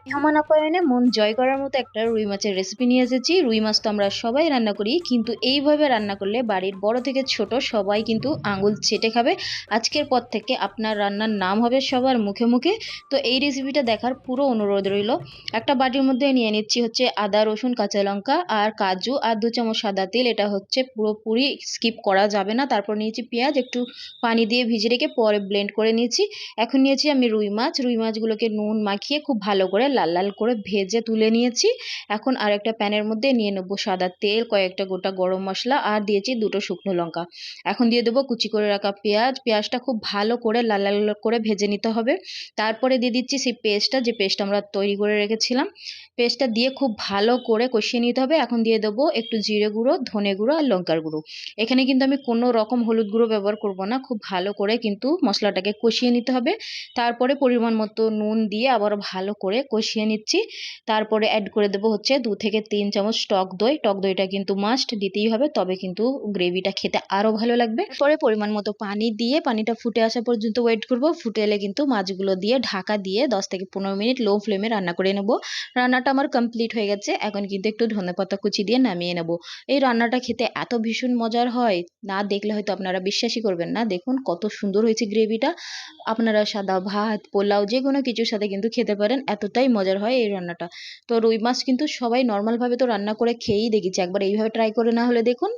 মেহমান আপ্যায়নে মন জয় করার মতো একটা রুই মাছের রেসিপি নিয়ে এসেছি। রুই মাছ তো আমরা সবাই রান্না করি, কিন্তু এইভাবে রান্না করলে বাড়ির বড় থেকে ছোট সবাই কিন্তু আঙুল চেটে খাবে। আজকের পর থেকে আপনার রান্নার নাম হবে সবার মুখে মুখে। তো এই রেসিপিটা দেখার পুরো অনুরোধ রইল। একটা বাটির মধ্যে নিয়ে নিচ্ছি হচ্ছে আদা, রসুন, কাঁচা লঙ্কা আর কাজু আর 2 চামচ সাদা তেল। এটা হচ্ছে পুরোপুরি স্কিপ করা যাবে না। তারপর নিয়েছি পেঁয়াজ, একটু পানি দিয়ে ভিজিয়ে রেখে পরে ব্লেন্ড করে নিয়েছি। এখন নিয়েছি আমি রুই মাছ। রুই মাছগুলোকে নুন মাখিয়ে খুব ভালো করে লাল লাল করে ভেজে তুলে নিয়েছি। এখন আরেকটা প্যানের মধ্যে নিয়ে নেব সাদা তেল, কয়েকটা গোটা গরম মশলা আর দিয়েছি 2টো শুকনো লঙ্কা। এখন দিয়ে দেবো কুচি করে রাখা পেঁয়াজ। পেঁয়াজটা খুব ভালো করে লাল লাল করে ভেজে নিতে হবে। তারপরে দিয়ে দিচ্ছি সেই পেস্টটা, যে পেস্ট আমরা তৈরি করে রেখেছিলাম। পেস্টটা দিয়ে খুব ভালো করে কষিয়ে নিতে হবে। এখন দিয়ে দেবো একটু জিরে গুঁড়ো, ধনে গুঁড়ো আর লঙ্কার গুঁড়ো। এখানে কিন্তু আমি কোনো রকম হলুদ গুঁড়ো ব্যবহার করব না। খুব ভালো করে কিন্তু মশলাটাকে কষিয়ে নিতে হবে। তারপরে পরিমাণ মতো নুন দিয়ে আবার ভালো করে কষিয়ে নিচ্ছি। তারপরে অ্যাড করে দেবো হচ্ছে 2 থেকে 3 চামচ টক দই। টক দইটা কিন্তু মাস্ট দিতেই হবে, তবে কিন্তু গ্রেভিটা খেতে আরও ভালো লাগবে। তারপরে পরিমাণ মতো পানি দিয়ে পানিটা ফুটে আসা পর্যন্ত ওয়েট করব। ফুটে এলে কিন্তু মাছগুলো দিয়ে ঢাকা দিয়ে 10 থেকে 15 মিনিট লো ফ্লেমে রান্না করে নেব। রান্নাটা আমার কমপ্লিট হয়ে গেছে। এখন কিন্তু একটু ধনেপাতা কুচি দিয়ে নামিয়ে নেব। এই রান্নাটা খেতে এত ভীষণ মজার হয়, না দেখলে হয়তো আপনারা বিশ্বাসই করবেন না। দেখুন কত সুন্দর হয়েছে গ্রেভিটা। আপনারা সাদা ভাত, পোলাও যেকোনো কিছুর সাথে কিন্তু খেতে পারেন, এতটাই মজার হয় এই রান্নাটা। তো রুই মাছ কিন্তু সবাই নর্মালভাবে তো রান্না করে খেয়েই দেখেছি, একবার এইভাবে ট্রাই করে না হলে দেখুন।